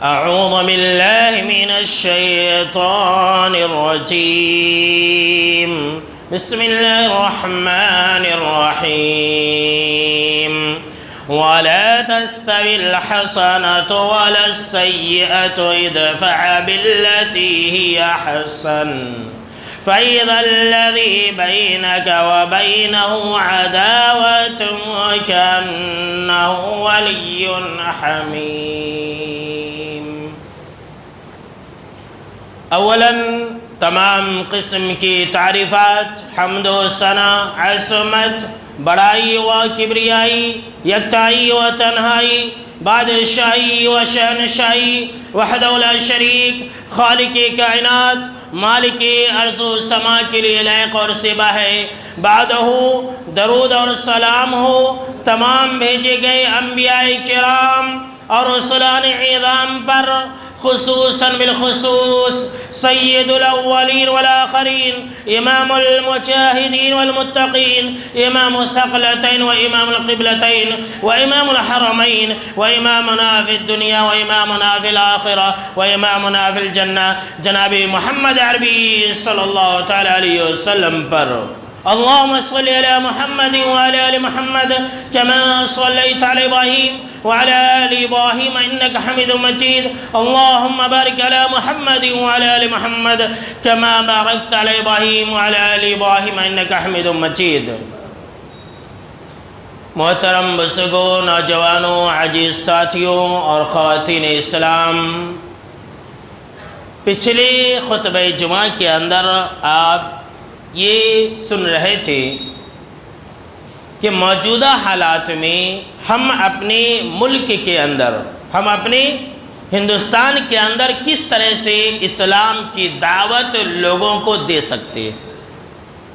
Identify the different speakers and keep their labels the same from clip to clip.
Speaker 1: اعوذ باللہ من الشیطان الرجیم بسم اللہ الرحمن الرحیم وَلَا تَسْتَوِي الْحَسَنَةُ وَلَا السَّيِّئَةُ ادْفَعْ بِالَّتِي هِيَ أَحْسَنُ فَإِذَا الَّذِي بَيْنَكَ وَبَيْنَهُ عَدَاوَةٌ كَأَنَّهُ وَلِيٌّ حَمِيمٌ۔ اولاً تمام قسم کی تعریفات، حمد و ثنا، عظمت، بڑائی و کبریائی، یکتائی و تنہائی، بادشاہی و شہنشاہی، وحدہ لا شریک، خالق کائنات، مالک ارض و سما کے لیے لائق اور سبا ہے۔ بعدہ درود اور سلام ہو تمام بھیجے گئے انبیاء کرام اور رسولان اعظام پر، خصوصاً بالخصوص سید الاولین والآخرین، امام المجاہدین والمتقین، امام الثقلتین و امام القبلتین و امام الحرمین و امامنا فی الدنیا و امامنا فی الآخرہ و امامنا فی الجنہ جناب محمد عربی صلی اللہ تعالی علیہ وسلم پر۔ اللهم صل على محمد وعلى آل محمد كما صليت على إبراهيم وعلى آل إبراهيم إنك حميد مجيد اللهم بارك على محمد وعلى آل محمد كما باركت على إبراهيم وعلى آل إبراهيم إنك حميد مجيد۔ محترم بزرگوں، نوجوانوں، عزیز ساتھیوں اور خواتین اسلام، پچھلے خطبہ جمعہ کے اندر آپ یہ سن رہے تھے کہ موجودہ حالات میں ہم اپنے ملک کے اندر، ہم اپنے ہندوستان کے اندر کس طرح سے اسلام کی دعوت لوگوں کو دے سکتے ہیں۔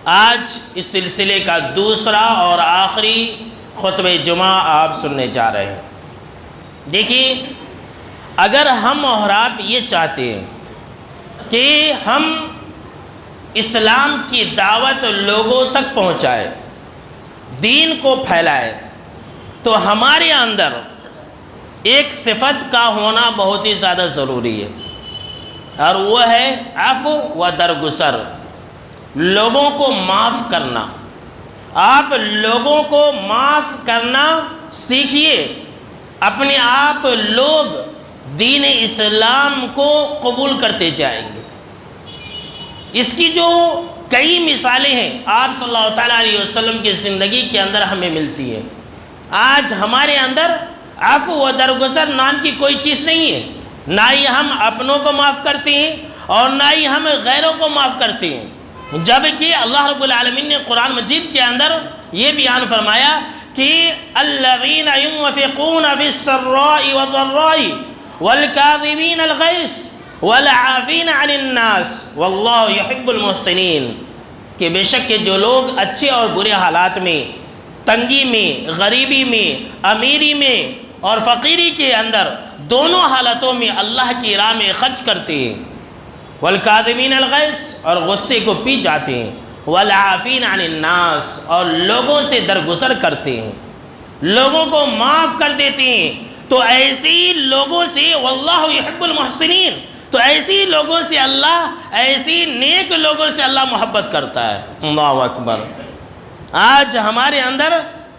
Speaker 1: آج اس سلسلے کا دوسرا اور آخری خطبہ جمعہ آپ سننے جا رہے ہیں۔ دیکھیے، اگر ہم اور آپ یہ چاہتے ہیں کہ ہم اسلام کی دعوت لوگوں تک پہنچائے، دین کو پھیلائے، تو ہمارے اندر ایک صفت کا ہونا بہت ہی زیادہ ضروری ہے، اور وہ ہے عفو و درگزر، لوگوں کو معاف کرنا۔ آپ لوگوں کو معاف کرنا سیکھیے، اپنے آپ لوگ دین اسلام کو قبول کرتے جائیں گے۔ اس کی جو کئی مثالیں ہیں آپ صلی اللہ تعالیٰ علیہ وسلم کی زندگی کے اندر ہمیں ملتی ہیں۔ آج ہمارے اندر عفو و درگزر نام کی کوئی چیز نہیں ہے، نہ ہی ہم اپنوں کو معاف کرتے ہیں اور نہ ہی ہم غیروں کو معاف کرتے ہیں، جبکہ اللہ رب العالمین نے قرآن مجید کے اندر یہ بیان فرمایا کہ الذین ينفقون فی السراء والضراء والکاظمین الغیظ والعافین عن الناس واللہ یحب المحسنین، کہ بے شک کہ جو لوگ اچھے اور برے حالات میں، تنگی میں، غریبی میں، امیری میں اور فقیری کے اندر، دونوں حالتوں میں اللہ کی راہ میں خرچ کرتے ہیں، والکاظمین الغیظ، اور غصے کو پی جاتے ہیں، والعافین عن الناس، اور لوگوں سے درگزر کرتے ہیں، لوگوں کو معاف کر دیتے ہیں، تو ایسی لوگوں سے واللہ یحب المحسنین، تو ایسی لوگوں سے اللہ، ایسی نیک لوگوں سے اللہ محبت کرتا ہے۔ اللہ اکبر۔ آج ہمارے اندر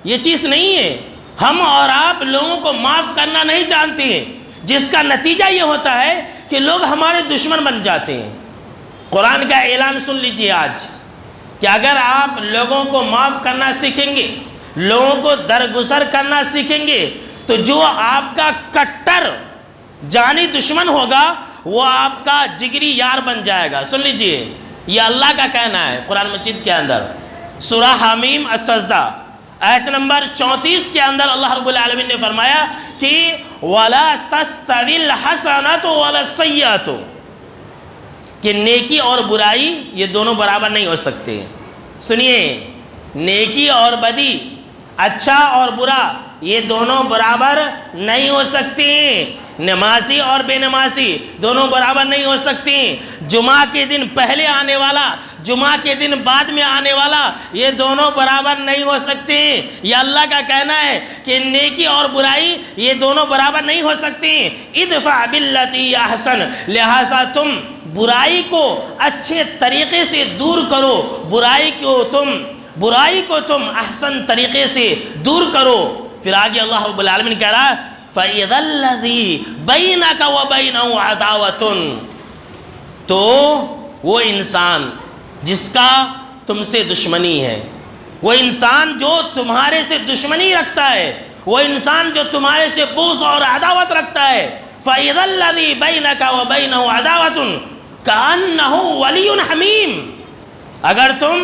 Speaker 1: یہ چیز نہیں ہے، ہم اور آپ لوگوں کو معاف کرنا نہیں جانتے ہیں، جس کا نتیجہ یہ ہوتا ہے کہ لوگ ہمارے دشمن بن جاتے ہیں۔ قرآن کا اعلان سن لیجئے آج، کہ اگر آپ لوگوں کو معاف کرنا سیکھیں گے، لوگوں کو درگزر کرنا سیکھیں گے، تو جو آپ کا کٹر جانی دشمن ہوگا وہ آپ کا جگری یار بن جائے گا۔ سن لیجئے، یہ اللہ کا کہنا ہے قرآن مجید کے اندر، سورہ حمیم السجدہ آیت نمبر 34 کے اندر اللہ رب العالمین نے فرمایا کہ وَلَا تَسْتَوِي الْحَسَنَةُ وَلَا السَّيِّئَةُ، کہ نیکی اور برائی یہ دونوں برابر نہیں ہو سکتے۔ سنیے، نیکی اور بدی، اچھا اور برا، یہ دونوں برابر نہیں ہو سکتے۔ نمازی اور بے نمازی دونوں برابر نہیں ہو سکتے۔ جمعہ کے دن پہلے آنے والا، جمعہ کے دن بعد میں آنے والا، یہ دونوں برابر نہیں ہو سکتے۔ یہ اللہ کا کہنا ہے کہ نیکی اور برائی یہ دونوں برابر نہیں ہو سکتے۔ ادفع باللتی احسن، لہٰذا تم برائی کو اچھے طریقے سے دور کرو، برائی کو تم احسن طریقے سے دور کرو۔ پھر آگے اللہ رب العالمین کہہ رہا ہے فَإِذَا الَّذِي بَيْنَكَ وَبَيْنَهُ عَدَاوَةٌ، تو وہ انسان جس کا تم سے دشمنی ہے، وہ انسان جو تمہارے سے دشمنی رکھتا ہے، وہ انسان جو تمہارے سے بغض اور عداوت رکھتا ہے، فَإِذَا الَّذِي بَيْنَكَ وَبَيْنَهُ عَدَاوَةٌ كَأَنَّهُ وَلِيٌّ حَمِيمٌ، اگر تم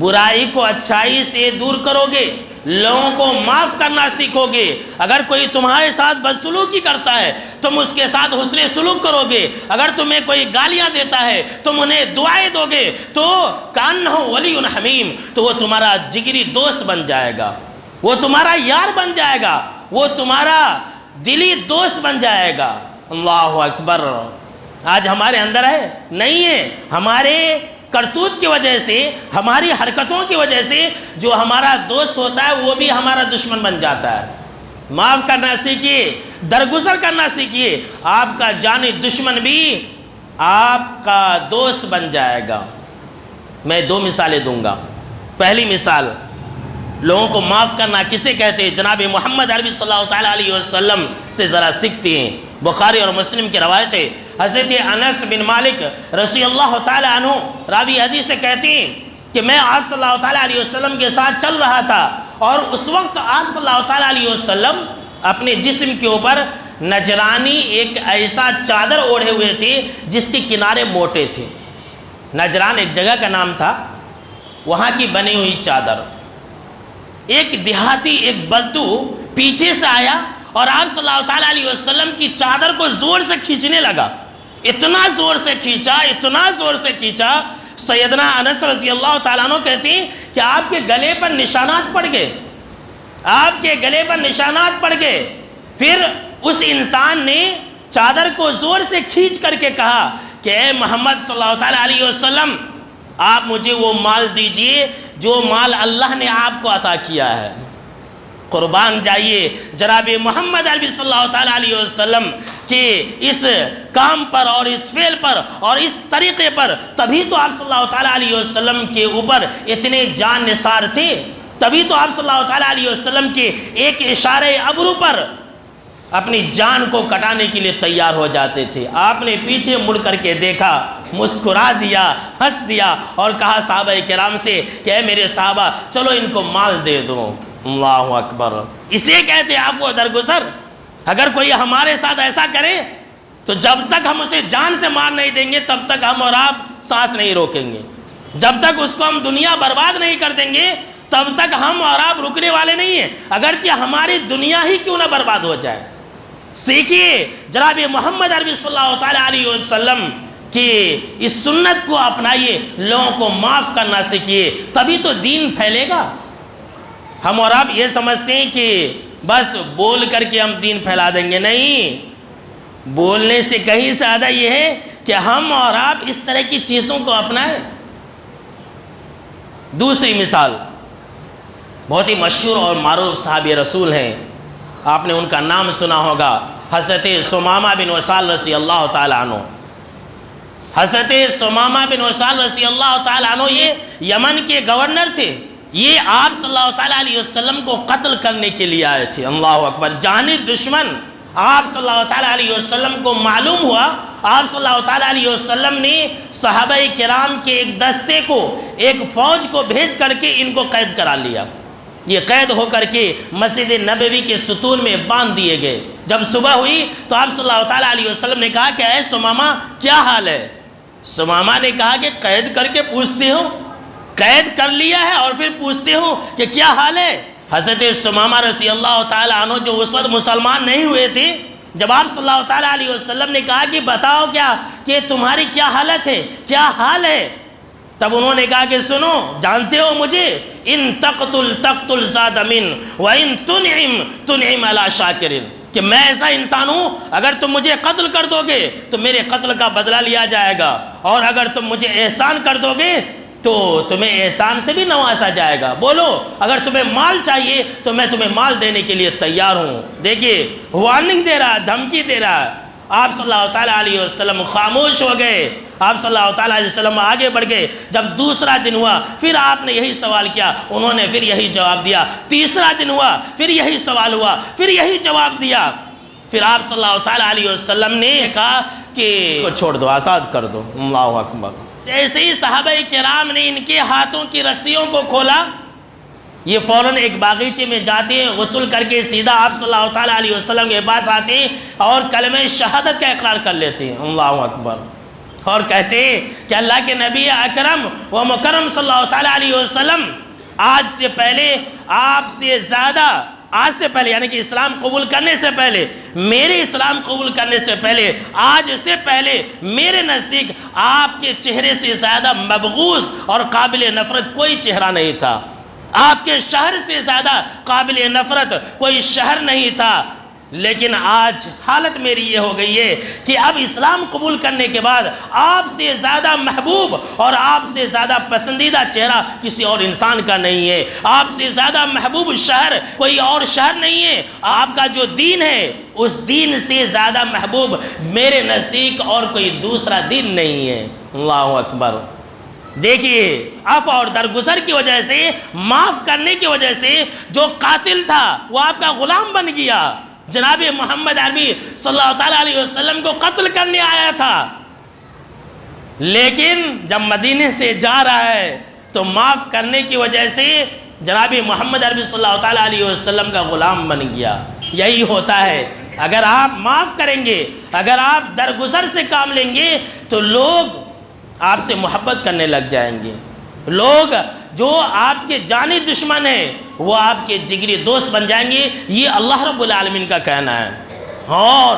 Speaker 1: برائی کو اچھائی سے دور کرو گے، لوگوں کو معاف کرنا سیکھو گے، اگر کوئی تمہارے ساتھ بدسلوکی کرتا ہے تم اس کے ساتھ حسن سلوک کرو گے، اگر تمہیں کوئی گالیاں دیتا ہے تم انہیں دعائیں دو گے، تو کانہ ولی حمیم، تو وہ تمہارا جگری دوست بن جائے گا، وہ تمہارا یار بن جائے گا، وہ تمہارا دلی دوست بن جائے گا۔ اللہ اکبر! آج ہمارے اندر ہے نہیں ہے، ہمارے کرتوت کی وجہ سے، ہماری حرکتوں کی وجہ سے جو ہمارا دوست ہوتا ہے وہ بھی ہمارا دشمن بن جاتا ہے۔ معاف کرنا سیکھیے، درگزر کرنا سیکھیے، آپ کا جانی دشمن بھی آپ کا دوست بن جائے گا۔ میں 2 مثالیں دوں گا۔ پہلی مثال، لوگوں کو معاف کرنا کسے کہتے ہیں؟ جناب محمد عربی صلی اللہ تعالیٰ علیہ وسلم سے ذرا سیکھتے ہیں۔ بخاری اور مسلم کی روایت ہے، حضرت انس بن مالک رضی اللہ تعالیٰ عنہ راوی حدیث سے کہتے ہیں کہ میں آپ صلی اللہ تعالیٰ علیہ وسلم کے ساتھ چل رہا تھا، اور اس وقت آپ صلی اللہ تعالیٰ علیہ وسلم اپنے جسم کے اوپر نجرانی ایک ایسا چادر اوڑھے ہوئے تھے جس کے کنارے موٹے تھے۔ نجران ایک جگہ کا نام تھا، وہاں کی بنی ہوئی چادر۔ ایک دیہاتی، ایک بدو پیچھے سے آیا اور آپ صلی اللہ تعالیٰ علیہ وسلم کی چادر کو زور سے کھینچنے لگا، اتنا زور سے کھینچا، سیدنا انس رضی اللہ تعالیٰ عنہ کہتے ہیں کہ آپ کے گلے پر نشانات پڑ گئے، پھر اس انسان نے چادر کو زور سے کھینچ کر کے کہا کہ اے محمد صلی اللہ تعالیٰ علیہ وسلم، آپ مجھے وہ مال دیجئے جو مال اللہ نے آپ کو عطا کیا ہے۔ قربان جائیے جناب محمد عربی صلی اللہ تعالیٰ علیہ وسلم کے اس کام پر اور اس فعل پر اور اس طریقے پر، تبھی تو آپ صلی اللہ تعالیٰ علیہ وسلم کے اوپر اتنے جان نثار تھے، تبھی تو آپ صلی اللہ تعالیٰ علیہ وسلم کے ایک اشارے ابرو پر اپنی جان کو کٹانے کے لیے تیار ہو جاتے تھے۔ آپ نے پیچھے مڑ کر کے دیکھا، مسکرا دیا، ہنس دیا اور کہا صحابہ کرام سے کہ اے میرے صحابہ، چلو ان کو مال دے دو۔ اللہ اکبر! اسے کہتے ہیں عفو و درگزر۔ اگر کوئی ہمارے ساتھ ایسا کرے تو جب تک ہم اسے جان سے مار نہیں دیں گے تب تک ہم اور آپ سانس نہیں روکیں گے، جب تک اس کو ہم دنیا برباد نہیں کر دیں گے تب تک ہم اور آپ رکنے والے نہیں ہیں، اگرچہ ہماری دنیا ہی کیوں نہ برباد ہو جائے۔ سیکھیے جناب محمد عربی صلی اللہ تعالیٰ علیہ وسلم کہ اس سنت کو اپنائیے، لوگوں کو معاف کرنا سیکھیے، تبھی تو دین پھیلے گا۔ ہم اور آپ یہ سمجھتے ہیں کہ بس بول کر کے ہم دین پھیلا دیں گے، نہیں، بولنے سے کہیں زیادہ یہ ہے کہ ہم اور آپ اس طرح کی چیزوں کو اپنائیں۔ دوسری مثال، بہت ہی مشہور اور معروف صحابی رسول ہیں، آپ نے ان کا نام سنا ہوگا، حضرت ثمامہ بن وصال رضی اللہ تعالیٰ عنہ۔ حضرت ثمامہ بن وصال رضی اللہ تعالیٰ عنہ یہ یمن کے گورنر تھے، یہ آپ صلی اللہ تعالیٰ علیہ وسلم کو قتل کرنے کے لیے آئے تھے۔ اللہ اکبر! جانی دشمن۔ آپ صلی اللہ تعالیٰ علیہ وسلم کو معلوم ہوا، آپ صلی اللہ تعالیٰ علیہ وسلم نے صحابہ کرام کے ایک دستے کو، ایک فوج کو بھیج کر کے ان کو قید کرا لیا۔ یہ قید ہو کر کے مسجد نبوی کے ستون میں باندھ دیے گئے۔ جب صبح ہوئی تو آپ صلی اللہ تعالیٰ علیہ وسلم نے کہا کہ اے ثمامہ کیا حال ہے؟ ثمامہ نے کہا کہ قید کر کے پوچھتے ہو، قید کر لیا ہے اور پھر پوچھتے ہو کہ کیا حال ہے؟ حضرت ثمامہ رضی اللہ تعالیٰ عنہ جو اس وقت مسلمان نہیں ہوئے تھے، جب آپ صلی اللہ تعالیٰ علیہ وسلم نے کہا کہ بتاؤ کیا کہ تمہاری کیا حالت ہے، کیا حال ہے، تب انہوں نے کہا کہ سنو، جانتے ہو مجھے، ان تقتل ذات من وان تنعم علی شاکر، کہ میں ایسا انسان ہوں، اگر تم مجھے قتل کر دو گے تو میرے قتل کا بدلہ لیا جائے گا، اور اگر تم مجھے احسان کر دو گے تو تمہیں احسان سے بھی نوازا جائے گا. بولو اگر تمہیں مال چاہیے تو میں تمہیں مال دینے کے لیے تیار ہوں. دیکھیے وارننگ دے رہا ہے, دھمکی دے رہا ہے. آپ صلی اللہ تعالیٰ علیہ وسلم خاموش ہو گئے. آپ صلی اللہ تعالیٰ علیہ وسلم آگے بڑھ گئے. جب دوسرا دن ہوا پھر آپ نے یہی سوال کیا, انہوں نے پھر یہی جواب دیا. تیسرا دن ہوا پھر یہی سوال ہوا, پھر یہی جواب دیا. پھر آپ صلی اللہ تعالیٰ علیہ وسلم نے کہا کہ چھوڑ دو, آزاد کر دو. اللہ اکبر. جیسے ہی صحابہ کرام نے ان کے ہاتھوں کی رسیوں کو کھولا, یہ فوراً ایک باغیچے میں جاتے ہیں, غسل کر کے سیدھا آپ صلی اللہ تعالیٰ علیہ وسلم کے پاس آتے ہیں اور کلمہ شہادت کا اقرار کر لیتے ہیں. اللہ اکبر. اور کہتے ہیں کہ اللہ کے نبی اکرم و مکرم صلی اللہ تعالیٰ علیہ وسلم آج سے پہلے آپ سے زیادہ, آج سے پہلے یعنی کہ اسلام قبول کرنے سے پہلے, میرے اسلام قبول کرنے سے پہلے, آج سے پہلے میرے نزدیک آپ کے چہرے سے زیادہ مبغوض اور قابل نفرت کوئی چہرہ نہیں تھا. آپ کے شہر سے زیادہ قابل نفرت کوئی شہر نہیں تھا. لیکن آج حالت میری یہ ہو گئی ہے کہ اب اسلام قبول کرنے کے بعد آپ سے زیادہ محبوب اور آپ سے زیادہ پسندیدہ چہرہ کسی اور انسان کا نہیں ہے. آپ سے زیادہ محبوب شہر کوئی اور شہر نہیں ہے. آپ کا جو دین ہے اس دین سے زیادہ محبوب میرے نزدیک اور کوئی دوسرا دین نہیں ہے. اللہ اکبر. دیکھیے عفو اور درگزر کی وجہ سے, معاف کرنے کی وجہ سے جو قاتل تھا وہ آپ کا غلام بن گیا. جناب محمد عربی صلی اللہ تعالیٰ علیہ وسلم کو قتل کرنے آیا تھا, لیکن جب مدینے سے جا رہا ہے تو معاف کرنے کی وجہ سے جناب محمد عربی صلی اللہ تعالیٰ علیہ وسلم کا غلام بن گیا. یہی ہوتا ہے, اگر آپ معاف کریں گے, اگر آپ درگزر سے کام لیں گے تو لوگ آپ سے محبت کرنے لگ جائیں گے. لوگ جو آپ کے جانی دشمن ہیں وہ آپ کے جگری دوست بن جائیں گے. یہ اللہ رب العالمین کا کہنا ہے. اور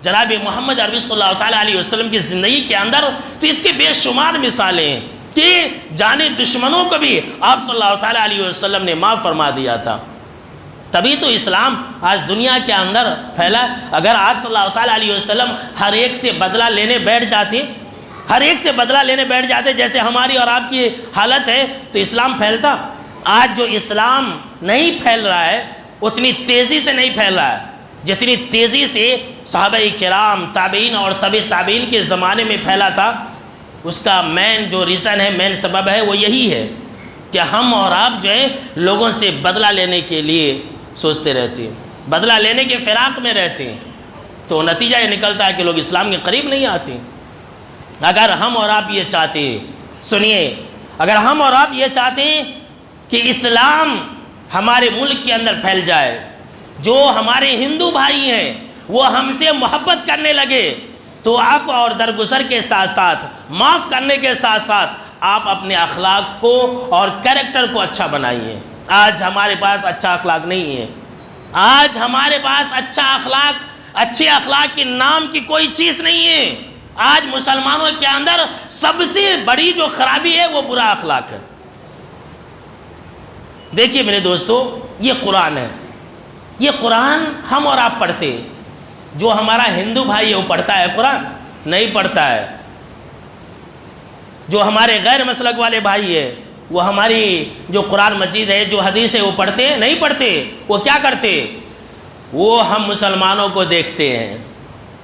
Speaker 1: جناب محمد عربی صلی اللہ تعالیٰ علیہ وسلم کی زندگی کے اندر تو اس کے بے شمار مثالیں ہیں کہ جانی دشمنوں کو بھی آپ صلی اللہ تعالیٰ علیہ وسلم نے معاف فرما دیا تھا. تبھی تو اسلام آج دنیا کے اندر پھیلا. اگر آپ صلی اللہ تعالیٰ علیہ وسلم ہر ایک سے بدلہ لینے بیٹھ جاتے, ہر ایک سے بدلہ لینے بیٹھ جاتے جیسے ہماری اور آپ کی حالت ہے, تو اسلام پھیلتا. آج جو اسلام نہیں پھیل رہا ہے اتنی تیزی سے نہیں پھیل رہا ہے جتنی تیزی سے صحابہ کرام, تابعین اور تبع تابعین کے زمانے میں پھیلا تھا. اس کا مین جو ریزن ہے, مین سبب ہے, وہ یہی ہے کہ ہم اور آپ جو ہے لوگوں سے بدلہ لینے کے لیے سوچتے رہتے ہیں, بدلہ لینے کے فراق میں رہتے ہیں. تو نتیجہ یہ نکلتا ہے کہ لوگ اسلام کے قریب نہیں آتے. اگر ہم اور آپ یہ چاہتے ہیں, سنیے, اگر ہم اور آپ یہ چاہتے ہیں کہ اسلام ہمارے ملک کے اندر پھیل جائے, جو ہمارے ہندو بھائی ہیں وہ ہم سے محبت کرنے لگے, تو عفو اور درگزر کے ساتھ ساتھ, معاف کرنے کے ساتھ ساتھ آپ اپنے اخلاق کو اور کریکٹر کو اچھا بنائیے. آج ہمارے پاس اچھا اخلاق نہیں ہے. آج ہمارے پاس اچھا اخلاق, اچھے اخلاق کے نام کی کوئی چیز نہیں ہے. آج مسلمانوں کے اندر سب سے بڑی جو خرابی ہے وہ برا اخلاق ہے. دیکھیے میرے دوستو, یہ قرآن ہے, یہ قرآن ہم اور آپ پڑھتے, جو ہمارا ہندو بھائی ہے وہ پڑھتا ہے قرآن؟ نہیں پڑھتا ہے. جو ہمارے غیر مسلک والے بھائی ہے وہ ہماری جو قرآن مجید ہے, جو حدیث ہے, وہ پڑھتے نہیں پڑھتے. وہ کیا کرتے, وہ ہم مسلمانوں کو دیکھتے ہیں.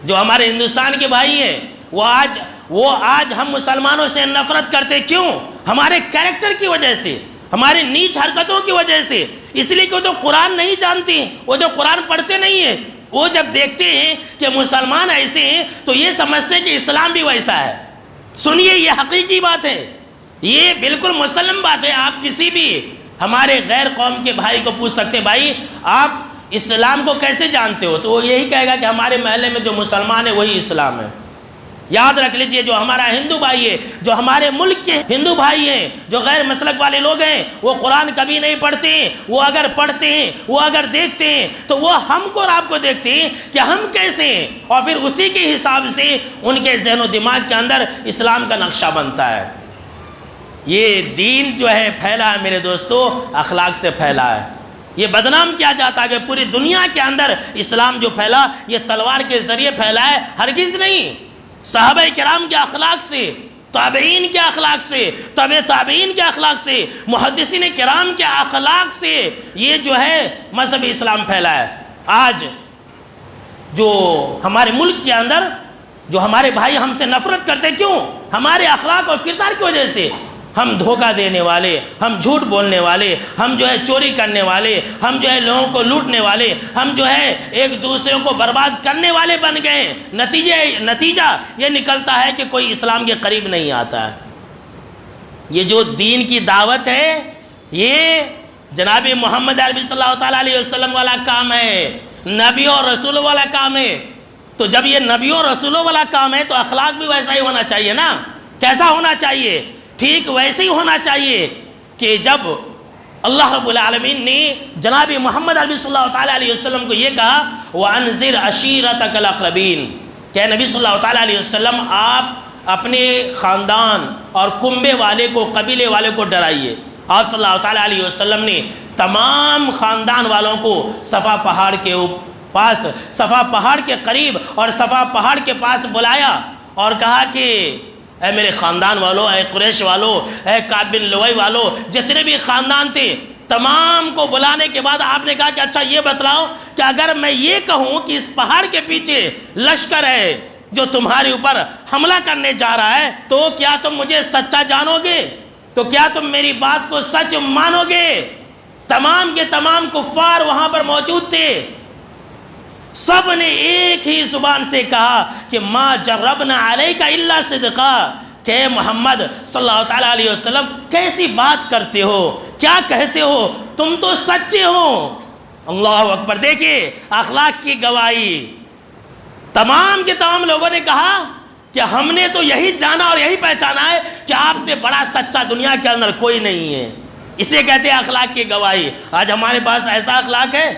Speaker 1: جو ہمارے ہندوستان کے بھائی ہیں وہ آج ہم مسلمانوں سے نفرت کرتے. کیوں؟ ہمارے کریکٹر کی وجہ سے, ہماری نیچ حرکتوں کی وجہ سے. اس لیے کہ وہ تو قرآن نہیں جانتے, وہ تو قرآن پڑھتے نہیں ہیں. وہ جب دیکھتے ہیں کہ مسلمان ایسے ہیں تو یہ سمجھتے ہیں کہ اسلام بھی ویسا ہے. سنیے, یہ حقیقی بات ہے, یہ بالکل مسلم بات ہے. آپ کسی بھی ہمارے غیر قوم کے بھائی کو پوچھ سکتے, بھائی آپ اسلام کو کیسے جانتے ہو, تو وہ یہی کہے گا کہ ہمارے محلے میں جو مسلمان ہے وہی اسلام ہے. یاد رکھ لیجئے, جو ہمارا ہندو بھائی ہے, جو ہمارے ملک کے ہندو بھائی ہیں, جو غیر مسلک والے لوگ ہیں, وہ قرآن کبھی نہیں پڑھتے ہیں. وہ اگر پڑھتے ہیں, وہ اگر دیکھتے ہیں تو وہ ہم کو اور آپ کو دیکھتے ہیں کہ ہم کیسے ہیں, اور پھر اسی کے حساب سے ان کے ذہن و دماغ کے اندر اسلام کا نقشہ بنتا ہے. یہ دین جو ہے پھیلا ہے میرے دوستو, اخلاق سے پھیلا ہے. یہ بدنام کیا جاتا ہے کہ پوری دنیا کے اندر اسلام جو پھیلا یہ تلوار کے ذریعے پھیلا ہے. ہرگز نہیں, صحابہ کرام کے اخلاق سے, تابعین کے اخلاق سے، تابع تابعین کے اخلاق سے، محدثین کرام کے اخلاق سے یہ جو ہے مذہب اسلام پھیلا ہے۔ آج جو ہمارے ملک کے اندر جو ہمارے بھائی ہم سے نفرت کرتے، کیوں؟ ہمارے اخلاق اور کردار کی وجہ سے۔ ہم دھوکہ دینے والے، ہم جھوٹ بولنے والے، ہم جو ہے چوری کرنے والے، ہم جو ہے لوگوں کو لوٹنے والے، ہم جو ہے ایک دوسرے کو برباد کرنے والے بن گئے۔ نتیجہ یہ نکلتا ہے کہ کوئی اسلام کے قریب نہیں آتا ہے۔ یہ جو دین کی دعوت ہے، یہ جناب محمد عربی صلی اللہ تعالیٰ علیہ وسلم والا کام ہے، نبی اور رسولوں والا کام ہے۔ تو جب یہ نبی اور رسولوں والا کام ہے تو اخلاق بھی ویسا ہی ہونا چاہیے نا۔ کیسا ہونا چاہیے؟ ٹھیک ویسے ہی ہونا چاہیے کہ جب اللہ رب العالمین نے جناب محمد عربی صلی اللہ تعالیٰ علیہ وسلم کو یہ کہا وَأَنذِرْ عَشِيرَتَكَ الْأَقْرَبِينَ کہ نبی صلی اللہ تعالیٰ علیہ وسلم آپ اپنے خاندان اور کنبے والے کو، قبیلے والے کو ڈرائیے۔ آپ صلی اللہ تعالیٰ علیہ وسلم نے تمام خاندان والوں کو صفا پہاڑ کے پاس، صفا پہاڑ کے قریب اور صفا پہاڑ کے پاس بلایا اور کہا کہ اے میرے خاندان والو، اے قریش والو، اے کعب بن لؤی والو، جتنے بھی خاندان تھے تمام کو بلانے کے بعد آپ نے کہا کہ اچھا یہ بتلاؤ کہ اگر میں یہ کہوں کہ اس پہاڑ کے پیچھے لشکر ہے جو تمہارے اوپر حملہ کرنے جا رہا ہے تو کیا تم مجھے سچا جانو گے؟ تو کیا تم میری بات کو سچ مانو گے؟ تمام کے تمام کفار وہاں پر موجود تھے، سب نے ایک ہی زبان سے کہا کہ ما جربنا علیک الا صدقا، کہ محمد صلی اللہ تعالیٰ علیہ وسلم کیسی بات کرتے ہو، کیا کہتے ہو، تم تو سچے ہو۔ اللہ اکبر! دیکھیے اخلاق کی گواہی۔ تمام کے تمام لوگوں نے کہا کہ ہم نے تو یہی جانا اور یہی پہچانا ہے کہ آپ سے بڑا سچا دنیا کے اندر کوئی نہیں ہے۔ اسے کہتے ہیں اخلاق کی گواہی۔ آج ہمارے پاس ایسا اخلاق ہے،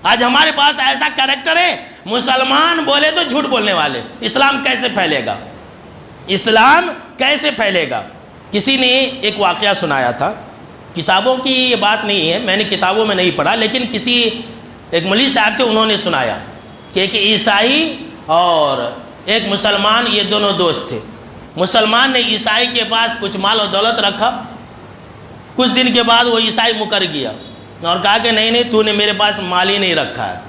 Speaker 1: آج ہمارے پاس ایسا کریکٹر ہے، مسلمان بولے تو جھوٹ بولنے والے۔ اسلام کیسے پھیلے گا؟ اسلام کیسے پھیلے گا؟ کسی نے ایک واقعہ سنایا تھا، کتابوں کی یہ بات نہیں ہے، میں نے کتابوں میں نہیں پڑھا، لیکن کسی ایک مولوی صاحب تھے، انہوں نے سنایا کہ ایک عیسائی اور ایک مسلمان، یہ دونوں دوست تھے۔ مسلمان نے عیسائی کے پاس کچھ مال و دولت رکھا، کچھ دن کے بعد وہ عیسائی مکر گیا اور کہا کہ نہیں تو نے میرے پاس مال ہی نہیں رکھا ہے۔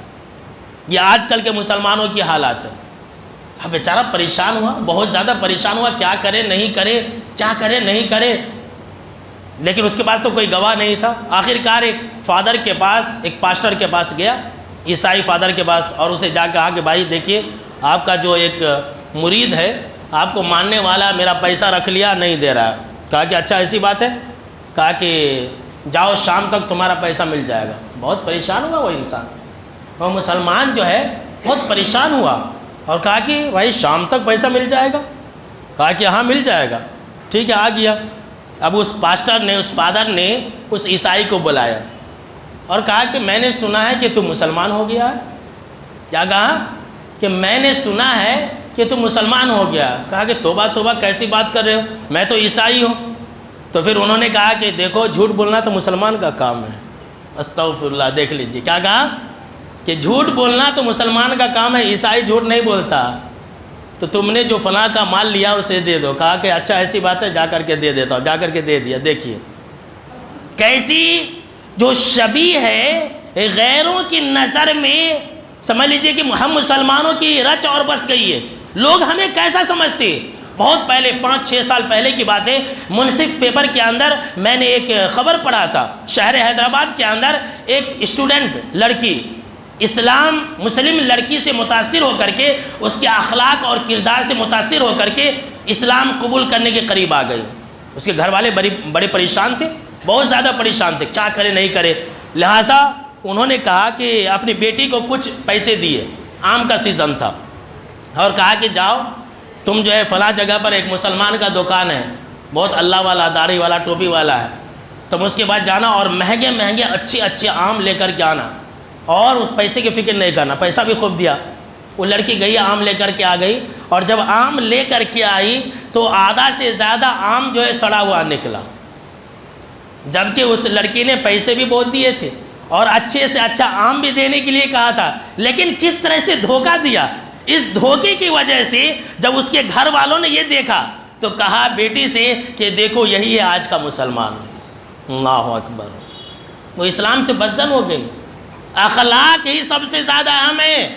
Speaker 1: یہ آج کل کے مسلمانوں کی حالات ہے۔ اب بیچارہ پریشان ہوا، بہت زیادہ پریشان ہوا، کیا کرے نہیں کرے، کیا کرے نہیں کرے، لیکن اس کے پاس تو کوئی گواہ نہیں تھا۔ آخر کار ایک فادر کے پاس، ایک پاسٹر کے پاس گیا، عیسائی فادر کے پاس، اور اسے جا کہا کہ بھائی دیکھیے آپ کا جو ایک مرید ہے، آپ کو ماننے والا، میرا پیسہ رکھ لیا، نہیں دے رہا ہے۔ کہا کہ اچھا ایسی بات ہے؟ کہا کہ جاؤ شام تک تمہارا پیسہ مل جائے گا۔ بہت پریشان ہوا وہ انسان، وہ مسلمان جو ہے بہت پریشان ہوا اور کہا کہ بھائی شام تک پیسہ مل جائے گا؟ کہا کہ ہاں مل جائے گا۔ ٹھیک ہے، آ گیا۔ اب اس پاسٹر نے، اس فادر نے اس عیسائی کو بلایا اور کہا کہ میں نے سنا ہے کہ تم مسلمان ہو گیا ہے۔ کیا کہا؟ کہ میں نے سنا ہے کہ تم مسلمان ہو گیا۔ کہا کہ توبہ توبہ، کیسی بات کر رہے ہو، میں تو عیسائی ہوں۔ تو پھر انہوں نے کہا کہ دیکھو جھوٹ بولنا تو مسلمان کا کام ہے۔ استغفر اللہ! دیکھ لیجیے کیا کہا کہ جھوٹ بولنا تو مسلمان کا کام ہے، عیسائی جھوٹ نہیں بولتا۔ تو تم نے جو فلاں کا مال لیا اسے دے دو۔ کہا کہ اچھا ایسی بات ہے، جا کر کے دے دیتا ہوں۔ جا کر کے دے دیا۔ دیکھیے کیسی جو شبیہ ہے غیروں کی نظر میں، سمجھ لیجئے کہ ہم مسلمانوں کی رچ اور بس گئی ہے۔ لوگ ہمیں کیسا سمجھتے؟ بہت پہلے، 5-6 سال پہلے کی بات ہے، منصف پیپر کے اندر میں نے ایک خبر پڑھا تھا۔ شہر حیدرآباد کے اندر ایک اسٹوڈنٹ لڑکی اسلام مسلم لڑکی سے متاثر ہو کر کے، اس کے اخلاق اور کردار سے متاثر ہو کر کے اسلام قبول کرنے کے قریب آ گئی۔ اس کے گھر والے بڑے پریشان تھے، بہت زیادہ پریشان تھے، کیا کرے نہیں کرے۔ لہٰذا انہوں نے کہا کہ اپنی بیٹی کو کچھ پیسے دیے، آم کا سیزن تھا، اور کہا کہ جاؤ تم جو ہے فلاں جگہ پر ایک مسلمان کا دکان ہے، بہت اللہ والا، داڑھی والا، ٹوپی والا ہے، تم اس کے بعد جانا اور مہنگے مہنگے اچھے آم لے کر کے آنا، اور اس پیسے کی فکر نہیں کرنا۔ پیسہ بھی خوب دیا۔ وہ لڑکی گئی، آم لے کر کے آ گئی، اور جب آم لے کر کے آئی تو آدھا سے زیادہ آم جو ہے سڑا ہوا نکلا، جبکہ اس لڑکی نے پیسے بھی بہت دیے تھے اور اچھے سے اچھا آم بھی دینے کے لیے کہا تھا، لیکن کس طرح سے دھوکہ دیا۔ اس دھوکے کی وجہ سے جب اس کے گھر والوں نے یہ دیکھا تو کہا بیٹی سے کہ دیکھو یہی ہے آج کا مسلمان. اللہ اکبر. وہ اسلام سے بدزن ہو گئی. اخلاق ہی سب سے زیادہ اہم ہے.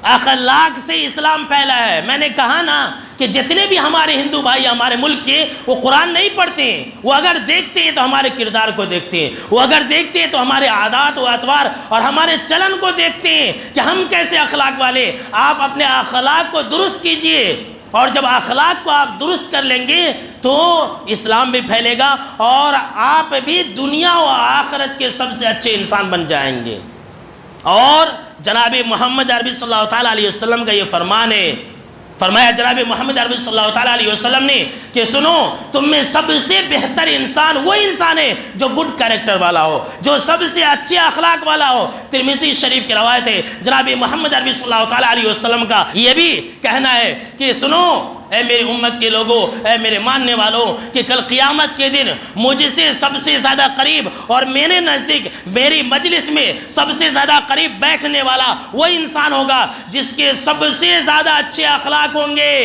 Speaker 1: اخلاق سے اسلام پھیلا ہے. میں نے کہا نا کہ جتنے بھی ہمارے ہندو بھائی ہمارے ملک کے وہ قرآن نہیں پڑھتے ہیں. وہ اگر دیکھتے ہیں تو ہمارے کردار کو دیکھتے ہیں. وہ اگر دیکھتے ہیں تو ہمارے عادات و اطوار اور ہمارے چلن کو دیکھتے ہیں کہ ہم کیسے اخلاق والے. آپ اپنے اخلاق کو درست کیجئے, اور جب اخلاق کو آپ درست کر لیں گے تو اسلام بھی پھیلے گا اور آپ بھی دنیا و آخرت کے سب سے اچھے انسان بن جائیں گے. اور جناب محمد عربی صلی اللہ تعالیٰ علیہ وسلم کا یہ فرمان ہے. فرمایا جناب محمد عربی صلی اللہ تعالیٰ علیہ وسلم نے کہ سنو, تم میں سب سے بہتر انسان وہ انسان ہے جو گڈ کیریکٹر والا ہو, جو سب سے اچھے اخلاق والا ہو. ترمذی شریف کی روایت ہے جناب محمد عربی صلی اللہ تعالیٰ علیہ وسلم کا یہ بھی کہنا ہے کہ سنو اے میری امت کے لوگوں, اے میرے ماننے والوں, کہ کل قیامت کے دن مجھ سے سب سے زیادہ قریب اور میرے نزدیک میری مجلس میں سب سے زیادہ قریب بیٹھنے والا وہ انسان ہوگا جس کے سب سے زیادہ اچھے اخلاق ہوں گے.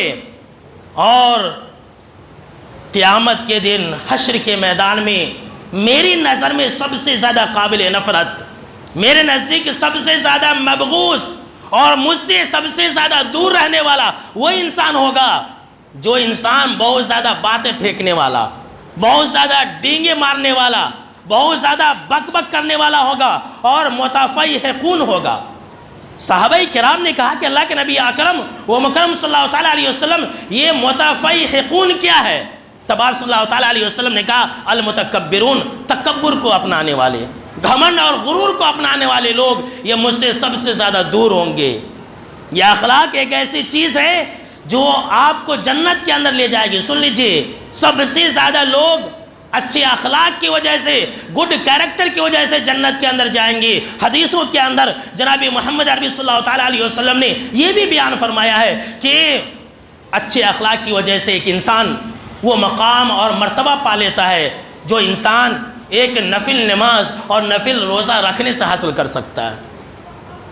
Speaker 1: اور قیامت کے دن حشر کے میدان میں میری نظر میں سب سے زیادہ قابل نفرت, میرے نزدیک سب سے زیادہ مبغوث اور مجھ سے سب سے زیادہ دور رہنے والا وہ انسان ہوگا جو انسان بہت زیادہ باتیں پھینکنے والا, بہت زیادہ ڈینگے مارنے والا, بہت زیادہ بک بک کرنے والا ہوگا اور متفیحقون ہوگا. صحابہ کرام نے کہا کہ اللہ کے نبی اکرم و مکرم صلی اللہ تعالیٰ علیہ وسلم یہ متفیحقون کیا ہے؟ تب آپ صلی اللہ تعالیٰ علیہ وسلم نے کہا المتکبرون, تکبر کو اپنانے والے, گھمنڈ اور غرور کو اپنانے والے لوگ یہ مجھ سے سب سے زیادہ دور ہوں گے. یہ اخلاق ایک ایسی چیز ہے جو آپ کو جنت کے اندر لے جائے گی. سن لیجئے, سب سے زیادہ لوگ اچھے اخلاق کی وجہ سے, گڈ کیریکٹر کی وجہ سے جنت کے اندر جائیں گے. حدیثوں کے اندر جناب محمد عربی صلی اللہ تعالیٰ علیہ وسلم نے یہ بھی بیان فرمایا ہے کہ اچھے اخلاق کی وجہ سے ایک انسان وہ مقام اور مرتبہ پا لیتا ہے جو انسان ایک نفل نماز اور نفل روزہ رکھنے سے حاصل کر سکتا ہے.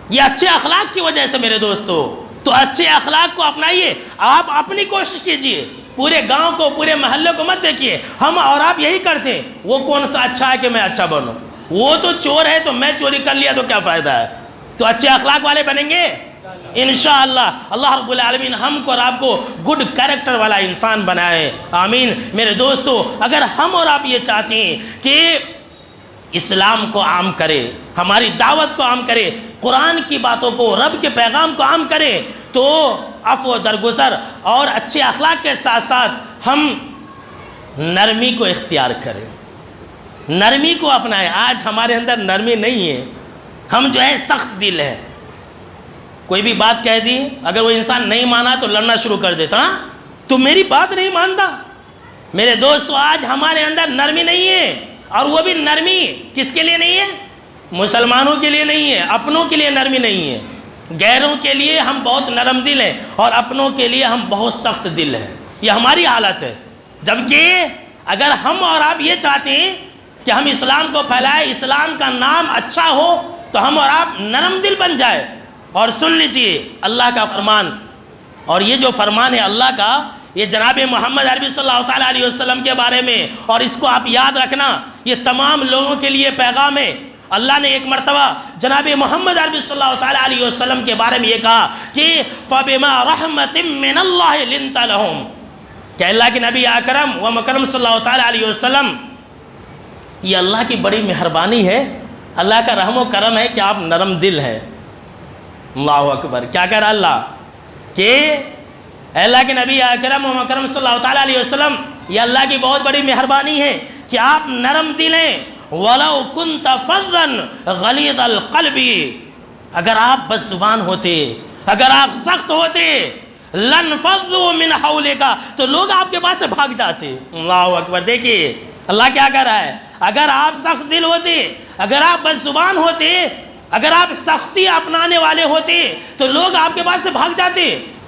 Speaker 1: یہ اچھے اخلاق کی وجہ سے میرے دوستو. تو اچھے اخلاق کو اپنائیے. آپ اپنی کوشش کیجئے, پورے گاؤں کو, پورے محلے کو مت دیکھیے. ہم اور آپ یہی کرتے ہیں, وہ کون سا اچھا ہے کہ میں اچھا بنوں, وہ تو چور ہے تو میں چوری کر لیا تو کیا فائدہ ہے. تو اچھے اخلاق والے بنیں گے انشاءاللہ. اللہ رب العالمین ہم کو اور آپ کو گڈ کیریکٹر والا انسان بنائے, آمین. میرے دوستو, اگر ہم اور آپ یہ چاہتے ہیں کہ اسلام کو عام کرے, ہماری دعوت کو عام کرے, قرآن کی باتوں کو, رب کے پیغام کو عام کرے, تو عفو درگزر اور اچھے اخلاق کے ساتھ ساتھ ہم نرمی کو اختیار کریں, نرمی کو اپنائیں. آج ہمارے اندر نرمی نہیں ہے, ہم جو ہے سخت دل ہے. کوئی بھی بات کہہ دی, اگر وہ انسان نہیں مانا تو لڑنا شروع کر دیتا. ہاں تو میری بات نہیں مانتا. میرے دوستو, آج ہمارے اندر نرمی نہیں ہے, اور وہ بھی نرمی کس کے لیے نہیں ہے؟ مسلمانوں کے لیے نہیں ہے, اپنوں کے لیے نرمی نہیں ہے. غیروں کے لیے ہم بہت نرم دل ہیں اور اپنوں کے لیے ہم بہت سخت دل ہیں. یہ ہماری حالت ہے. جبکہ اگر ہم اور آپ یہ چاہتے ہیں کہ ہم اسلام کو پھیلائیں, اسلام کا نام اچھا ہو, تو ہم اور آپ نرم دل بن جائے. اور سن لیجئے اللہ کا فرمان, اور یہ جو فرمان ہے اللہ کا, یہ جناب محمد عربی صلی اللہ تعالیٰ علیہ وسلم کے بارے میں, اور اس کو آپ یاد رکھنا, یہ تمام لوگوں کے لیے پیغام ہے. اللہ نے ایک مرتبہ جناب محمد عربی صلی اللہ تعالیٰ علیہ وسلم کے بارے میں یہ کہا کہ فَبِمَا رَحْمَةٍ مِّنَ اللَّهِ لِنْتَ لَهُمْ, کہ اللہ کے نبی اکرم و مکرم صلی اللہ تعالیٰ علیہ وسلم, یہ اللہ کی بڑی مہربانی ہے, اللہ کا رحم و کرم ہے کہ آپ نرم دل ہیں. اللہ اکبر. کیا کہہ رہا اللہ کہ اے اللہ کے نبی اکرم و مکرم صلی اللہ تعالیٰ علیہ وسلم, یہ اللہ کی بہت بڑی مہربانی ہے کہ آپ نرم دل ہیں. وَلَوْ كُنْتَ فَظًّا غَلِيظَ الْقَلْبِ, اگر آپ بد زبان ہوتے, اگر آپ سخت ہوتے, لَنْفَضُّوا مِنْ حَوْلِكَ, تو لوگ آپ کے پاس سے بھاگ جاتے. اللہ اکبر. دیکھیے اللہ کیا کہہ رہا ہے, اگر آپ سخت دل ہوتے, اگر آپ بد زبان ہوتے, اگر آپ سختی اپنانے والے ہوتے, تو لوگ آپ کے پاس سے بھاگ جاتے.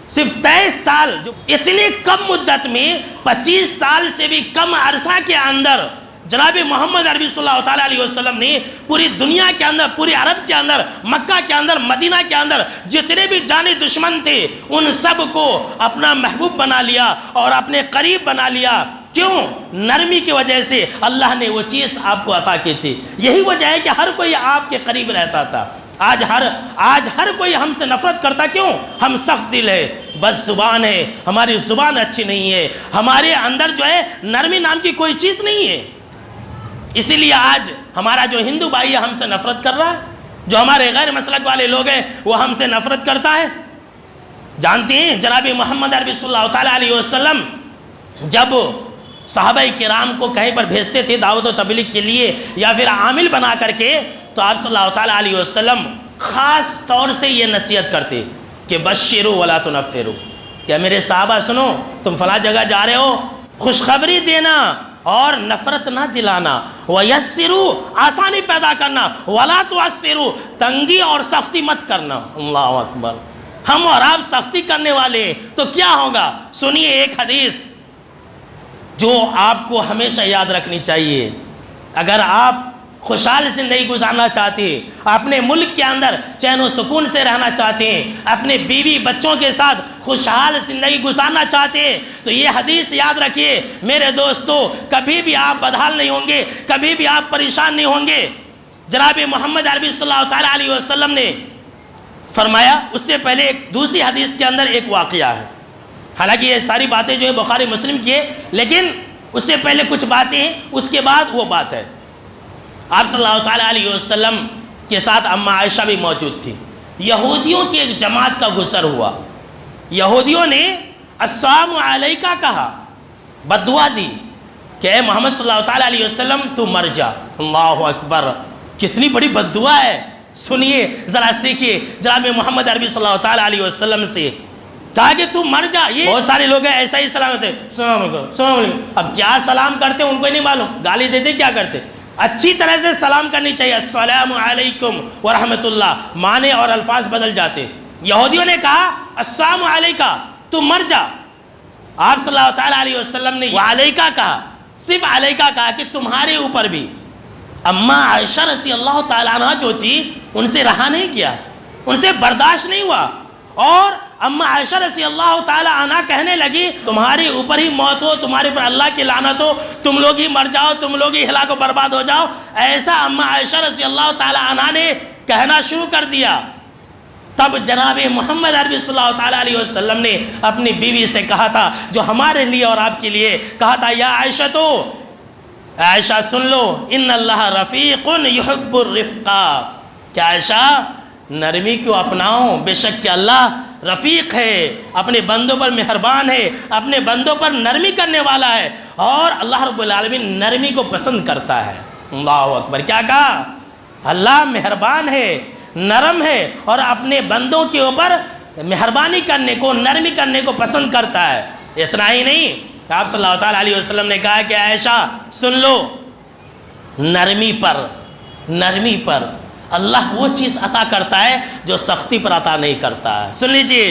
Speaker 1: صرف 23 سال, جو اتنے کم مدت میں 25 سال سے بھی کم عرصہ کے اندر جناب محمد عربی صلی اللہ تعالیٰ علیہ وسلم نے پوری دنیا کے اندر، پوری عرب کے اندر، مکہ کے اندر، مدینہ کے اندر جتنے بھی جانی دشمن تھے ان سب کو اپنا محبوب بنا لیا اور اپنے قریب بنا لیا. کیوں؟ نرمی کی وجہ سے اللہ نے وہ چیز آپ کو عطا کی تھی. یہی وجہ ہے کہ ہر کوئی آپ کے قریب رہتا تھا. آج ہر کوئی ہم سے نفرت کرتا. کیوں؟ ہم سخت دل ہے، بد زبان ہے، ہماری زبان اچھی نہیں ہے، ہمارے اندر جو ہے نرمی نام کی کوئی چیز نہیں ہے. اسی لیے آج ہمارا جو ہندو بھائی ہے ہم سے نفرت کر رہا ہے، جو ہمارے غیر مسلک والے لوگ ہیں وہ ہم سے نفرت کرتا ہے. جانتے ہیں جناب محمد عربی صلی اللہ تعالیٰ علیہ وسلم جب صحابہ کرام کو کہیں پر بھیجتے تھے دعوت و تبلیغ کے لیے یا پھر عامل بنا کر کے، تو آپ صلی اللہ تعالیٰ علیہ وسلم خاص طور سے یہ نصیحت کرتے کہ بشروا ولا تنفروا، کہ میرے صحابہ سنو، تم فلاں جگہ جا رہے ہو، خوشخبری دینا اور نفرت نہ دلانا. وَيَسِّرُوا، آسانی پیدا کرنا. وَلَا تُعَسِّرُوا، تنگی اور سختی مت کرنا. اللہ اکبر. ہم اور آپ سختی کرنے والے ہیں تو کیا ہوگا؟ سنیے ایک حدیث جو آپ کو ہمیشہ یاد رکھنی چاہیے. اگر آپ خوشحال زندگی گزارنا چاہتے ہیں، اپنے ملک کے اندر چین و سکون سے رہنا چاہتے ہیں، اپنے بیوی بچوں کے ساتھ خوشحال زندگی گزارنا چاہتے ہیں، تو یہ حدیث یاد رکھیے میرے دوستو. کبھی بھی آپ بدحال نہیں ہوں گے، کبھی بھی آپ پریشان نہیں ہوں گے. جناب محمد عربی صلی اللہ تعالیٰ علیہ وسلم نے فرمایا. اس سے پہلے ایک دوسری حدیث کے اندر ایک واقعہ ہے. حالانکہ یہ ساری باتیں جو ہے بخاری مسلم کی ہے، لیکن اس سے پہلے کچھ باتیں ہیں، اس کے بعد وہ بات ہے. آپ صلی اللہ تعالیٰ علیہ وسلم کے ساتھ اماں عائشہ بھی موجود تھی. یہودیوں کی ایک جماعت کا گزر ہوا. یہودیوں نے السلام علیکہ کہا، بد دعا دی کہ اے محمد صلی اللہ تعالیٰ علیہ وسلم تو مر جا. اللہ اکبر، کتنی بڑی بد دعا ہے. سنیے ذرا، سیکھیے جناب محمد عربی صلی اللہ تعالیٰ علیہ وسلم سے کہا کہ تو مر جا. یہ بہت سارے لوگ ہیں ایسا ہی سلام ہوتے، السلام علیکم السلام علیکم. اب کیا سلام کرتے ان کو ہی نہیں معلوم، گالی دیتے کیا کرتے. اچھی طرح سے سلام کرنی چاہیے، السلام علیکم ورحمۃ اللہ. معنی اور الفاظ بدل جاتے. یہودیوں نے کہا السلام علیکہ، تو مر جا. آپ صلی اللہ تعالیٰ علیہ وسلم نے علیکہ کہا، صرف علیکہ کہا کہ تمہارے اوپر بھی. اماں عائشہ رضی اللہ تعالیٰ عنہ جو تھی ان سے رہا نہیں کیا، ان سے برداشت نہیں ہوا، اور اماں عائشہ رضی اللہ تعالیٰ عنہ کہنے لگی تمہارے اوپر ہی موت ہو، تمہارے اوپر اللہ کی لعنت ہو، تم لوگ ہی مر جاؤ، تم لوگ ہی ہلاک و برباد ہو جاؤ. ایسا اماں عائشہ رضی اللہ تعالیٰ عنہ نے کہنا شروع کر دیا. تب جناب محمد عربی صلی اللہ تعالیٰ علیہ وسلم نے اپنی بیوی سے کہا تھا، جو ہمارے لیے اور آپ کے لیے کہا تھا، یا عائشہ تو عائشہ سن لو، ان اللہ رفیق یحب الرفقہ، کہ عائشہ نرمی کو اپناؤ، بے شک کہ اللہ رفیق ہے، اپنے بندوں پر مہربان ہے، اپنے بندوں پر نرمی کرنے والا ہے، اور اللہ رب العالمین نرمی کو پسند کرتا ہے. اللہ اکبر. کیا کہا؟ اللہ مہربان ہے، نرم ہے، اور اپنے بندوں کے اوپر مہربانی کرنے کو، نرمی کرنے کو پسند کرتا ہے. اتنا ہی نہیں، آپ صلی اللہ تعالیٰ علیہ وسلم نے کہا کہ عائشہ سن لو، نرمی پر اللہ وہ چیز عطا کرتا ہے جو سختی پر عطا نہیں کرتا ہے. سن لیجئے،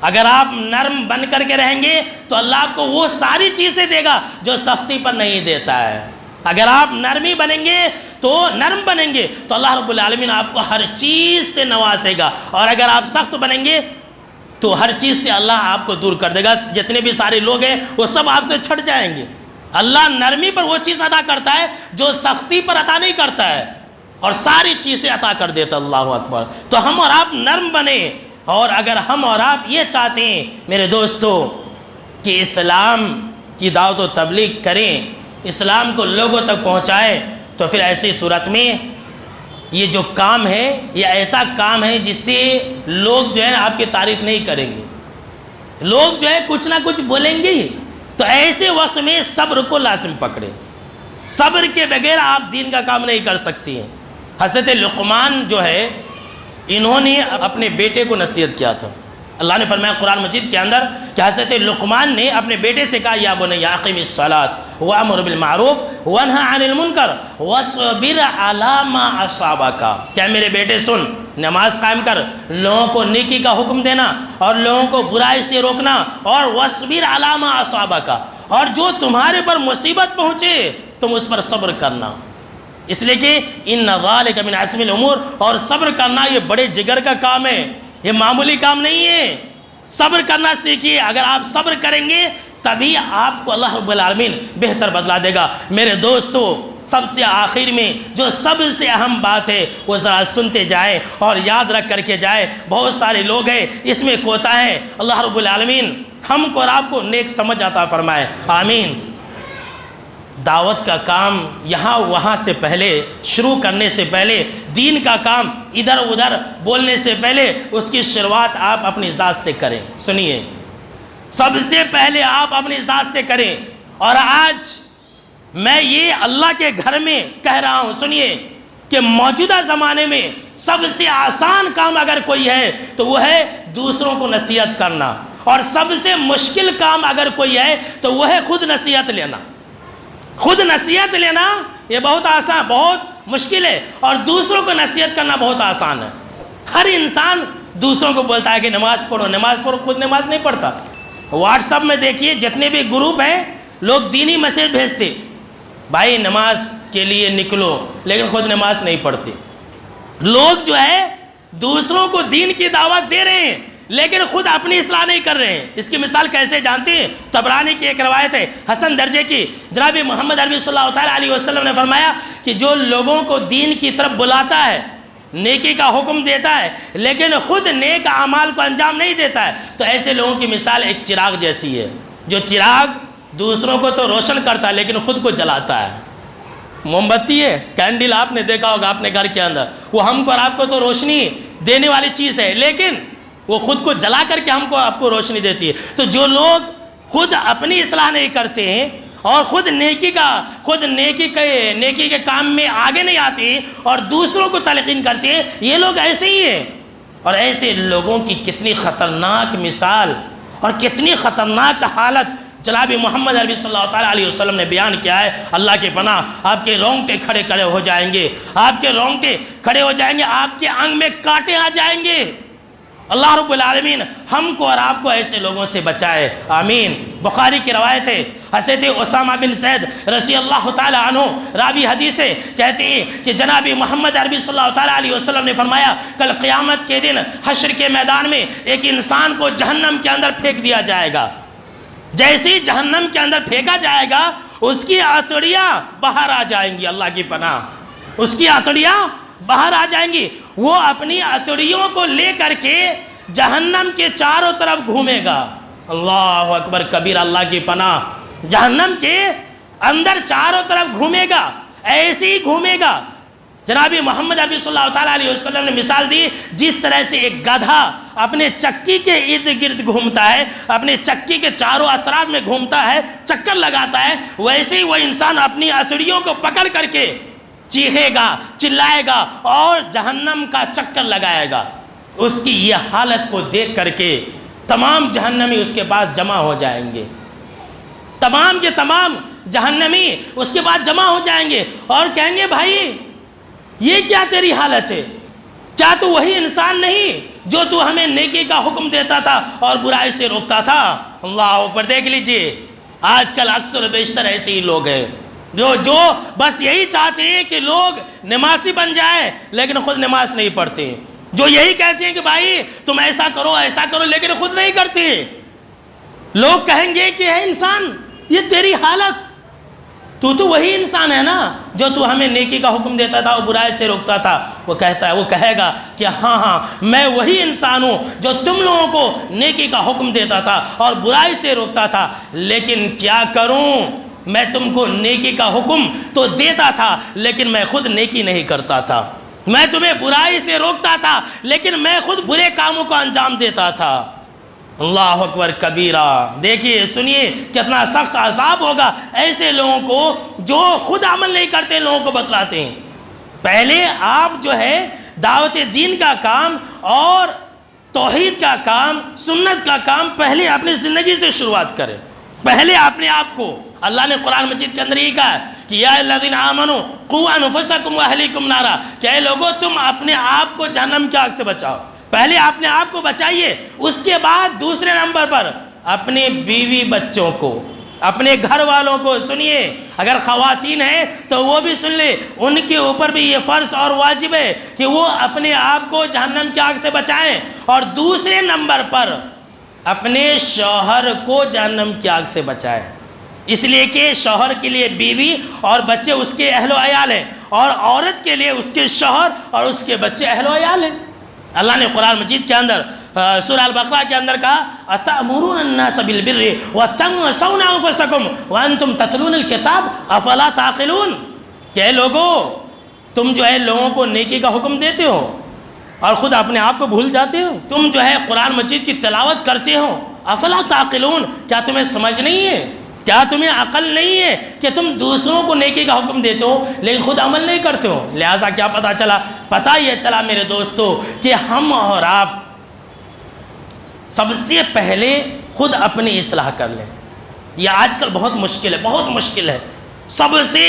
Speaker 1: اگر آپ نرم بن کر کے رہیں گے تو اللہ آپ کو وہ ساری چیزیں دے گا جو سختی پر نہیں دیتا ہے. اگر آپ نرمی بنیں گے تو نرم بنیں گے تو اللہ رب العالمین آپ کو ہر چیز سے نوازے گا، اور اگر آپ سخت بنیں گے تو ہر چیز سے اللہ آپ کو دور کر دے گا. جتنے بھی سارے لوگ ہیں وہ سب آپ سے چھٹ جائیں گے. اللہ نرمی پر وہ چیز عطا کرتا ہے جو سختی پر عطا نہیں کرتا ہے، اور ساری چیزیں عطا کر دیتا. اللہ اکبر. تو ہم اور آپ نرم بنیں، اور اگر ہم اور آپ یہ چاہتے ہیں میرے دوستو کہ اسلام کی دعوت و تبلیغ کریں، اسلام کو لوگوں تک پہنچائیں، تو پھر ایسی صورت میں یہ جو کام ہے یہ ایسا کام ہے جس سے لوگ جو ہے آپ کی تعریف نہیں کریں گے، لوگ جو ہے کچھ نہ کچھ بولیں گے. تو ایسے وقت میں صبر کو لازم پکڑیں. صبر کے بغیر آپ دین کا کام نہیں کر سکتی ہیں. حضرت لقمان جو ہے انہوں نے اپنے بیٹے کو نصیحت کیا تھا. اللہ نے فرمایا قرآن مجید کے اندر کہ حضرت لقمان نے اپنے بیٹے سے کہا، یا بنی اقم الصلاۃ وامر بالمعروف وانہا عن المنکر واصبر علی ما اصابک. کیا میرے بیٹے سن، نماز قائم کر، لوگوں کو نیکی کا حکم دینا اور لوگوں کو برائی سے روکنا، اور واصبر علی ما اصابک، اور جو تمہارے پر مصیبت پہنچے تم اس پر صبر کرنا، اس لیے کہ ان ذالک من عزم الامور، اور صبر کرنا یہ بڑے جگر کا کام ہے، یہ معمولی کام نہیں ہے۔ صبر کرنا سیکھیے، اگر آپ صبر کریں گے تبھی آپ کو اللہ رب العالمین بہتر بدلا دے گا۔ میرے دوستو، سب سے آخر میں جو سب سے اہم بات ہے وہ ذرا سنتے جائیں اور یاد رکھ کر کے جائیں۔ بہت سارے لوگ ہیں اس میں کوتا ہے، اللہ رب العالمین ہم کو اور آپ کو نیک سمجھ عطا فرمائے، آمین۔ دعوت کا کام یہاں وہاں سے پہلے شروع کرنے سے پہلے، دین کا کام ادھر ادھر بولنے سے پہلے اس کی شروعات آپ اپنی ذات سے کریں۔ سنیے، سب سے پہلے آپ اپنی ذات سے کریں۔ اور آج میں یہ اللہ کے گھر میں کہہ رہا ہوں، سنیے، کہ موجودہ زمانے میں سب سے آسان کام اگر کوئی ہے تو وہ ہے دوسروں کو نصیحت کرنا، اور سب سے مشکل کام اگر کوئی ہے تو وہ ہے خود نصیحت لینا۔ خود نصیحت لینا یہ بہت آسان، بہت مشکل ہے، اور دوسروں کو نصیحت کرنا بہت آسان ہے۔ ہر انسان دوسروں کو بولتا ہے کہ نماز پڑھو نماز پڑھو، خود نماز نہیں پڑھتا۔ واٹس ایپ میں دیکھیے جتنے بھی گروپ ہیں، لوگ دینی میسیج بھیجتے، بھائی نماز کے لیے نکلو، لیکن خود نماز نہیں پڑھتے۔ لوگ جو ہے دوسروں کو دین کی دعوت دے رہے ہیں لیکن خود اپنی اصلاح نہیں کر رہے ہیں۔ اس کی مثال کیسے جانتے ہیں؟ طبرانی کی ایک روایت ہے حسن درجے کی، جناب محمد عربی صلی اللہ تعالیٰ علیہ وسلم نے فرمایا کہ جو لوگوں کو دین کی طرف بلاتا ہے، نیکی کا حکم دیتا ہے لیکن خود نیک اعمال کو انجام نہیں دیتا ہے، تو ایسے لوگوں کی مثال ایک چراغ جیسی ہے، جو چراغ دوسروں کو تو روشن کرتا ہے لیکن خود کو جلاتا ہے۔ موم بتی ہے، کینڈل آپ نے دیکھا ہوگا اپنے گھر کے اندر، وہ ہم کو اور آپ کو تو روشنی دینے والی چیز ہے لیکن وہ خود کو جلا کر کے ہم کو آپ کو روشنی دیتی ہے۔ تو جو لوگ خود اپنی اصلاح نہیں کرتے ہیں اور خود نیکی کے کام میں آگے نہیں آتے اور دوسروں کو تلقین کرتے ہیں، یہ لوگ ایسے ہی ہیں۔ اور ایسے لوگوں کی کتنی خطرناک مثال اور کتنی خطرناک حالت جناب محمد عربی صلی اللہ تعالیٰ علیہ وسلم نے بیان کیا ہے۔ اللہ کے پناہ، آپ کے رونگٹے کھڑے ہو جائیں گے، آپ کے رونگٹے کھڑے ہو جائیں گے، آپ کے انگ میں کانٹے آ جائیں گے۔ اللہ رب العالمین ہم کو اور آپ کو ایسے لوگوں سے بچائے، آمین۔ بخاری کی روایت ہے، حضرت اسامہ بن زید رضی اللہ تعالیٰ عنہ راوی حدیث ہے، کہتے ہیں کہ جناب محمد عربی صلی اللہ تعالیٰ علیہ وسلم نے فرمایا کل قیامت کے دن حشر کے میدان میں ایک انسان کو جہنم کے اندر پھینک دیا جائے گا۔ جیسے ہی جہنم کے اندر پھینکا جائے گا اس کی اتڑیاں باہر آ جائیں گی، اللہ کی پناہ، اس کی اتڑیاں باہر آ جائیں گی۔ وہ اپنی اتڑیوں کو لے کر کے جہنم کے چاروں طرف گھومے گا۔ اللہ اکبر کبیر، اللہ کی پناہ، جہنم کے اندر چاروں طرف گھومے گا، ایسے ہی گھومے گا۔ جناب محمد عربی صلی اللہ تعالیٰ علیہ وسلم نے مثال دی، جس طرح سے ایک گدھا اپنے چکی کے ارد گرد گھومتا ہے، اپنے چکی کے چاروں اطراف میں گھومتا ہے، چکر لگاتا ہے، ویسے ہی وہ انسان اپنی اتڑیوں کو پکڑ کر کے چیخے گا، چلائے گا اور جہنم کا چکر لگائے گا۔ اس کی یہ حالت کو دیکھ کر کے تمام جہنمی اس کے پاس جمع ہو جائیں گے، تمام کے تمام جہنمی اس کے پاس جمع ہو جائیں گے اور کہیں گے بھائی یہ کیا تیری حالت ہے؟ کیا تو وہی انسان نہیں جو تو ہمیں نیکی کا حکم دیتا تھا اور برائی سے روکتا تھا؟ اللہ اوپر دیکھ لیجئے، آج کل اکثر و بیشتر ایسے ہی لوگ ہیں جو بس یہی چاہتے ہیں کہ لوگ نمازی بن جائیں لیکن خود نماز نہیں پڑھتے، جو یہی کہتے ہیں کہ بھائی تم ایسا کرو لیکن خود نہیں کرتے۔ لوگ کہیں گے کہ اے انسان یہ تیری حالت، تو وہی انسان ہے نا جو تو ہمیں نیکی کا حکم دیتا تھا اور برائی سے روکتا تھا۔ وہ کہے گا کہ ہاں میں وہی انسان ہوں جو تم لوگوں کو نیکی کا حکم دیتا تھا اور برائی سے روکتا تھا، لیکن کیا کروں، میں تم کو نیکی کا حکم تو دیتا تھا لیکن میں خود نیکی نہیں کرتا تھا، میں تمہیں برائی سے روکتا تھا لیکن میں خود برے کاموں کو انجام دیتا تھا۔ اللہ اکبر کبیرہ، دیکھیے سنیے کتنا سخت عذاب ہوگا ایسے لوگوں کو جو خود عمل نہیں کرتے، لوگوں کو بتلاتے ہیں۔ پہلے آپ جو ہے دعوت دین کا کام اور توحید کا کام، سنت کا کام پہلے اپنی زندگی سے شروعات کریں، پہلے اپنے آپ کو۔ اللہ نے قرآن مجید کے اندر یہ کہا کہ یا الذین آمنوا قوا انفسکم واہلیکم نارا، کہ اے لوگو تم اپنے آپ کو جہنم کی آگ سے بچاؤ۔ پہلے اپنے آپ کو بچائیے، اس کے بعد دوسرے نمبر پر اپنے بیوی بچوں کو، اپنے گھر والوں کو سنیے، اگر خواتین ہیں تو وہ بھی سن لے، ان کے اوپر بھی یہ فرض اور واجب ہے کہ وہ اپنے آپ کو جہنم کی آگ سے بچائیں، اور دوسرے نمبر پر اپنے شوہر کو جہنم کی آگ سے بچائیں، اس لیے کہ شوہر کے لیے بیوی اور بچے اس کے اہل و عیال ہیں، اور عورت کے لیے اس کے شوہر اور اس کے بچے اہل و عیال ہیں۔ اللہ نے قرآن مجید کے اندر سورہ البقرہ کے اندر کہا اتأمرون الناس بالبر وتنسون انفسکم وانتم تتلون الکتاب افلا تعقلون، کہ اے لوگو تم جو ہے لوگوں کو نیکی کا حکم دیتے ہو اور خود اپنے آپ کو بھول جاتے ہو، تم جو ہے قرآن مجید کی تلاوت کرتے ہو، افلا تعقلون، کیا تمہیں سمجھ نہیں ہے، کیا تمہیں عقل نہیں ہے کہ تم دوسروں کو نیکی کا حکم دیتے ہو لیکن خود عمل نہیں کرتے ہو؟ لہٰذا کیا پتہ چلا؟ پتہ یہ چلا میرے دوستو کہ ہم اور آپ سب سے پہلے خود اپنی اصلاح کر لیں۔ یہ آج کل بہت مشکل ہے، بہت مشکل ہے، سب سے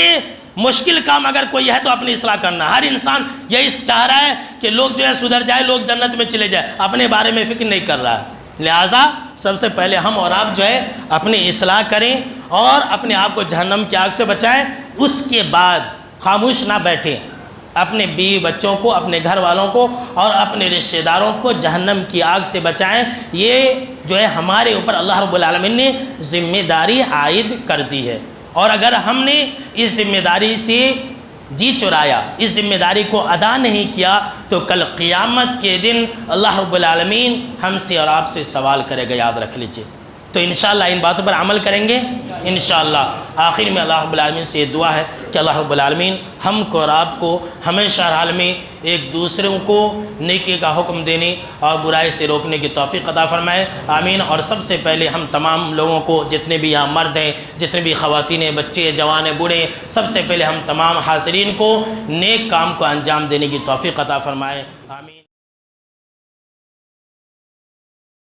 Speaker 1: مشکل کام اگر کوئی ہے تو اپنی اصلاح کرنا۔ ہر انسان یہی چاہ رہا ہے کہ لوگ جو ہے سدھر جائے، لوگ جنت میں چلے جائے، اپنے بارے میں فکر نہیں کر رہا ہے۔ لہٰذا سب سے پہلے ہم اور آپ جو ہے اپنی اصلاح کریں اور اپنے آپ کو جہنم کی آگ سے بچائیں۔ اس کے بعد خاموش نہ بیٹھیں، اپنے بیوی بچوں کو، اپنے گھر والوں کو اور اپنے رشتہ داروں کو جہنم کی آگ سے بچائیں۔ یہ جو ہے ہمارے اوپر اللہ رب العالمین نے ذمہ داری عائد کر دی ہے، اور اگر ہم نے اس ذمہ داری سے جی چرایا، اس ذمہ داری کو ادا نہیں کیا، تو کل قیامت کے دن اللہ رب العالمین ہم سے اور آپ سے سوال کرے گا، یاد رکھ لیجئے۔ تو انشاءاللہ ان باتوں پر عمل کریں گے انشاءاللہ۔ آخر میں اللہ رب العالمین سے یہ دعا ہے کہ اللہ رب العالمین ہم کو اور آپ کو ہمیشہ ہر حال میں ایک دوسروں کو نیکی کا حکم دینے اور برائی سے روکنے کی توفیق عطا فرمائے، آمین۔ اور سب سے پہلے ہم تمام لوگوں کو، جتنے بھی یہاں مرد ہیں، جتنے بھی خواتین ہیں، بچے، جوان، بوڑھے، سب سے پہلے ہم تمام حاضرین کو نیک کام کو انجام دینے کی توفیق عطا فرمائے، آمین۔